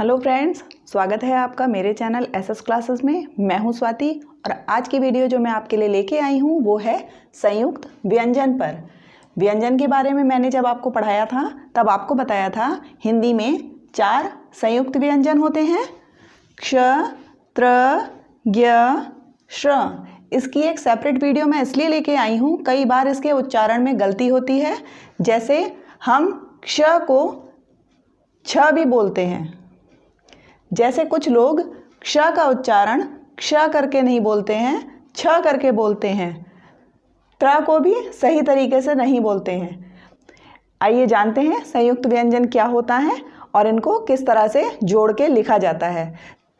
Hello friends, स्वागत है आपका मेरे चैनल एसएस क्लासेस में। मैं हूं स्वाति और आज की वीडियो जो मैं आपके लिए लेके आई हूं वो है संयुक्त व्यंजन पर। व्यंजन के बारे में मैंने जब आपको पढ़ाया था तब आपको बताया था हिंदी में 4 संयुक्त व्यंजन होते हैं, क्ष, त्र, ज्ञ, श्र। इसकी एक सेपरेट वीडियो मैं इसलिए लेके आई हूँ, कई बार इसके उच्चारण में गलती होती है। जैसे हम क्ष को छ भी बोलते हैं, जैसे कुछ लोग क्ष का उच्चारण क्ष करके नहीं बोलते हैं, छ करके बोलते हैं। त्र को भी सही तरीके से नहीं बोलते हैं। आइए जानते हैं संयुक्त व्यंजन क्या होता है और इनको किस तरह से जोड़ के लिखा जाता है।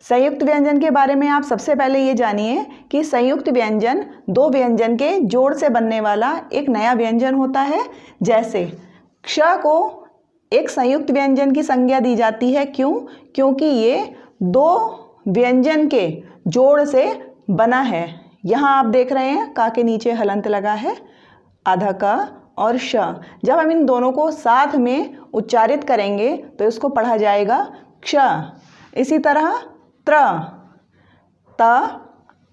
संयुक्त व्यंजन के बारे में आप सबसे पहले ये जानिए कि संयुक्त व्यंजन 2 व्यंजन के जोड़ से बनने वाला एक नया व्यंजन होता है। जैसे क्ष को एक संयुक्त व्यंजन की संज्ञा दी जाती है। क्यों? क्योंकि ये 2 व्यंजन के जोड़ से बना है। यहाँ आप देख रहे हैं का के नीचे हलंत लगा है, आधा का और श। जब हम इन दोनों को साथ में उच्चारित करेंगे तो इसको पढ़ा जाएगा क्ष। इसी तरह त्र, त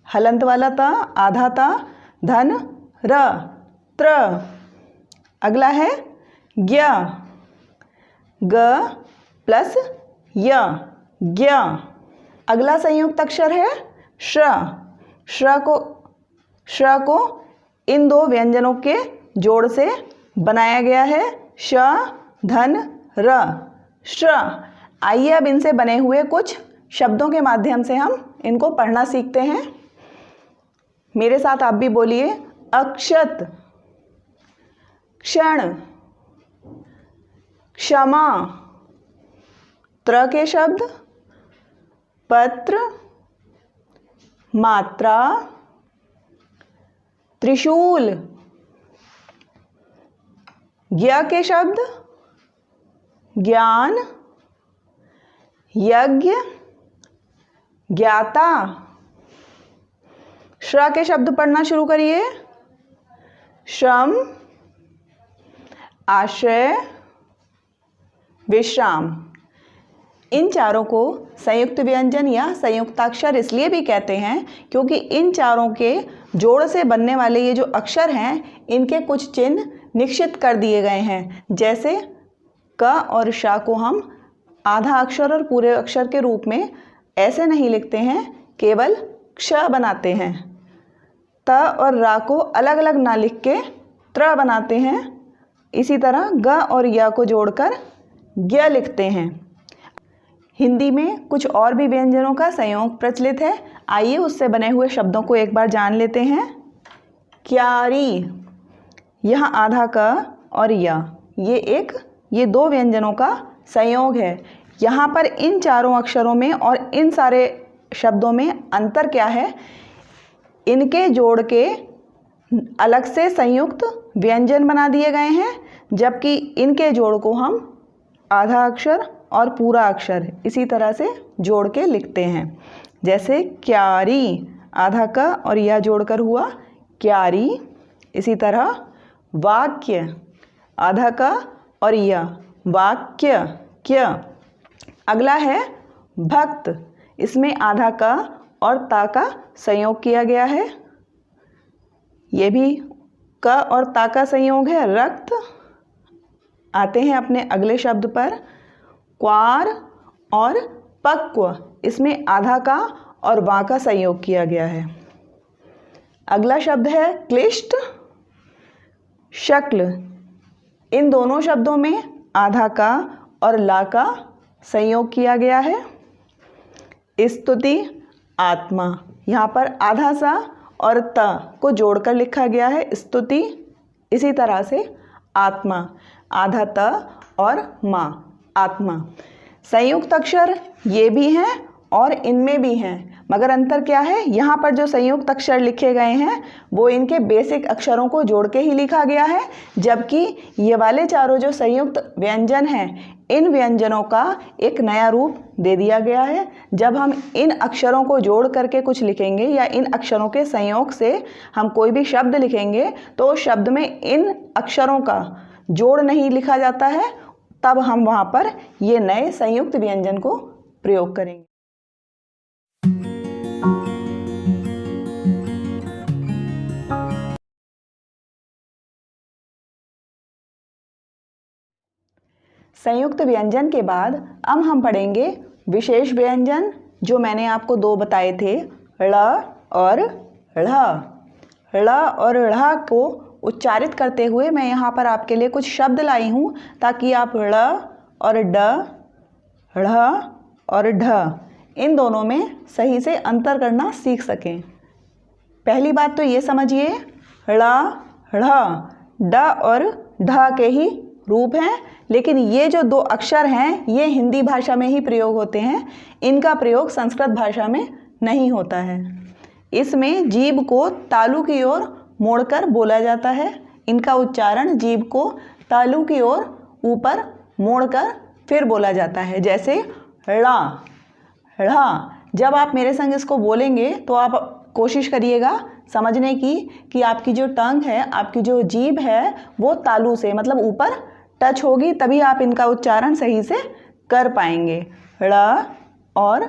हलंत वाला त, आधा त, धन र, त्र। अगला है ज्ञ, ग प्लस य, ज्ञ। अगला संयुक्त अक्षर है श्र। श्र को इन 2 व्यंजनों के जोड़ से बनाया गया है, श, धन, र, श्र। आइए अब इनसे बने हुए कुछ शब्दों के माध्यम से हम इनको पढ़ना सीखते हैं। मेरे साथ आप भी बोलिए, अक्षत, क्षण, क्षमा। त्र के शब्द पत्र, मात्रा, त्रिशूल। ज्ञ के शब्द ज्ञान, यज्ञ, ज्ञाता। श्र के शब्द पढ़ना शुरू करिए, श्रम, आश्रय, विश्राम। इन चारों को संयुक्त व्यंजन या संयुक्ताक्षर इसलिए भी कहते हैं क्योंकि इन चारों के जोड़ से बनने वाले ये जो अक्षर हैं इनके कुछ चिन्ह निश्चित कर दिए गए हैं। जैसे क और श को हम आधा अक्षर और पूरे अक्षर के रूप में ऐसे नहीं लिखते हैं, केवल क्ष बनाते हैं। त और रा को अलग अलग ना लिख के त्र बनाते हैं। इसी तरह ग और य को जोड़कर ज्ञ लिखते हैं। हिंदी में कुछ और भी व्यंजनों का संयोग प्रचलित है। आइए उससे बने हुए शब्दों को एक बार जान लेते हैं। क्यारी, यहाँ आधा क और य, ये 2 व्यंजनों का संयोग है। यहाँ पर इन चारों अक्षरों में और इन सारे शब्दों में अंतर क्या है? इनके जोड़ के अलग से संयुक्त व्यंजन बना दिए गए हैं, जबकि इनके जोड़ को हम आधा अक्षर और पूरा अक्षर इसी तरह से जोड़ के लिखते हैं। जैसे क्यारी, आधा क और यह जोड़कर हुआ क्यारी। इसी तरह वाक्य, आधा क और यह वाक्य, क्य। अगला है भक्त, इसमें आधा क और ता का संयोग किया गया है। ये भी क और ता का संयोग है, रक्त। आते हैं अपने अगले शब्द पर, क्वार और पक्व, इसमें आधा का और वा का संयोग किया गया है। अगला शब्द है क्लिष्ट, शक्ल। इन दोनों शब्दों में आधा का और ला का संयोग किया गया है। स्तुति, आत्मा, यहाँ पर आधा सा और त को जोड़कर लिखा गया है स्तुति। इसी तरह से आत्मा, आधा त और मा, आत्मा। संयुक्त अक्षर ये भी हैं और इनमें भी हैं, मगर अंतर क्या है? यहाँ पर जो संयुक्त अक्षर लिखे गए हैं वो इनके बेसिक अक्षरों को जोड़ के ही लिखा गया है, जबकि ये वाले चारों जो संयुक्त व्यंजन हैं इन व्यंजनों का एक नया रूप दे दिया गया है। जब हम इन अक्षरों को जोड़ करके कुछ लिखेंगे या इन अक्षरों के संयोग से हम कोई भी शब्द लिखेंगे तो उस शब्द में इन अक्षरों का जोड़ नहीं लिखा जाता है, तब हम वहाँ पर ये नए संयुक्त व्यंजन को प्रयोग करेंगे। संयुक्त व्यंजन के बाद अब हम पढ़ेंगे विशेष व्यंजन, जो मैंने आपको दो बताए थे, ळ और ढ़। ळ और ढ़ को उच्चारित करते हुए मैं यहाँ पर आपके लिए कुछ शब्द लाई हूँ ताकि आप ळ और ड, ढ़ और ढ इन दोनों में सही से अंतर करना सीख सकें। पहली बात तो ये समझिए, ळ, ढ़, ड और ढ के ही रूप हैं, लेकिन ये जो दो अक्षर हैं ये हिंदी भाषा में ही प्रयोग होते हैं, इनका प्रयोग संस्कृत भाषा में नहीं होता है। इसमें जीभ को तालु की ओर मोड़कर बोला जाता है। इनका उच्चारण जीभ को तालु की ओर ऊपर मोड़कर फिर बोला जाता है, जैसे ड़ा, ढ़। जब आप मेरे संग इसको बोलेंगे तो आप कोशिश करिएगा समझने की कि आपकी जो टंग है, आपकी जो जीभ है वो तालु से मतलब ऊपर टच होगी, तभी आप इनका उच्चारण सही से कर पाएंगे। ड़ और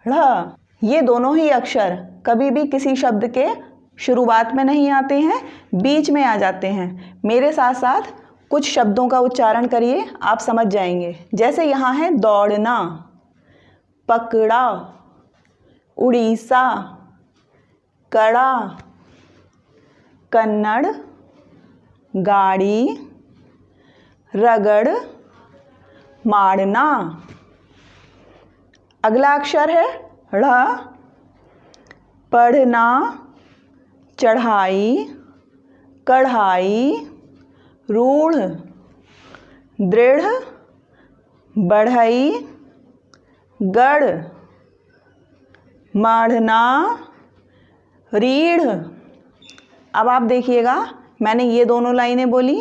ढ़ ये दोनों ही अक्षर कभी भी किसी शब्द के शुरुआत में नहीं आते हैं, बीच में आ जाते हैं। मेरे साथ साथ कुछ शब्दों का उच्चारण करिए, आप समझ जाएंगे। जैसे यहाँ है दौड़ना, पकड़ा, उड़ीसा, कड़ा, कन्नड़, गाड़ी, रगड़, मारना। अगला अक्षर है ढ़, पढ़ना, चढ़ाई, कढ़ाई, रूढ़, दृढ़, बढ़ई, गढ़, मढ़ना, रीढ़। अब आप देखिएगा, मैंने ये दोनों लाइनें बोली,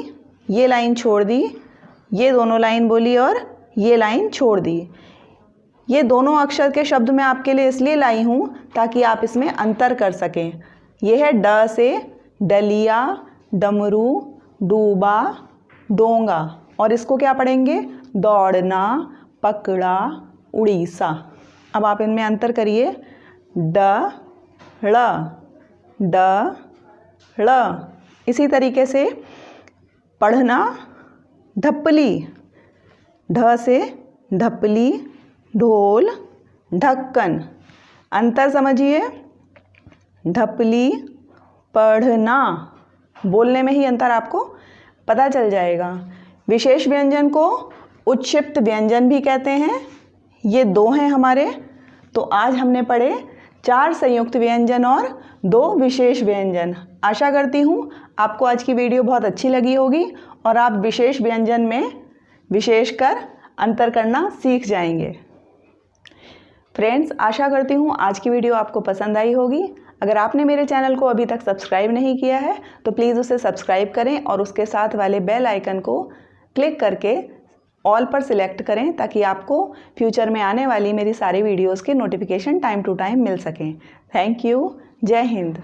ये लाइन छोड़ दी, ये दोनों लाइन बोली और ये लाइन छोड़ दी। ये दोनों अक्षर के शब्द मैं आपके लिए इसलिए लाई हूँ ताकि आप इसमें अंतर कर सकें। यह है ड से डलिया, डमरू, डूबा, डोंगा, और इसको क्या पढ़ेंगे, दौड़ना, पकड़ा, उड़ीसा। अब आप इनमें अंतर करिए, ड, ळ, ड, ळ। इसी तरीके से पढ़ना, ढप्पली, ढ से ढप्पली, ढोल, ढक्कन। अंतर समझिए, ढप्पली, पढ़ना, बोलने में ही अंतर आपको पता चल जाएगा। विशेष व्यंजन को उत्क्षिप्त व्यंजन भी कहते हैं। ये दो हैं हमारे। तो आज हमने पढ़े 4 संयुक्त व्यंजन और 2 विशेष व्यंजन। आशा करती हूँ आपको आज की वीडियो बहुत अच्छी लगी होगी और आप विशेष व्यंजन में विशेषकर अंतर करना सीख जाएंगे। फ्रेंड्स, आशा करती हूँ आज की वीडियो आपको पसंद आई होगी। अगर आपने मेरे चैनल को अभी तक सब्सक्राइब नहीं किया है तो प्लीज़ उसे सब्सक्राइब करें और उसके साथ वाले बेल आइकन को क्लिक करके ऑल पर सिलेक्ट करें ताकि आपको फ्यूचर में आने वाली मेरी सारी वीडियोस के नोटिफिकेशन टाइम टू टाइम मिल सकें। Thank you. जय हिंद।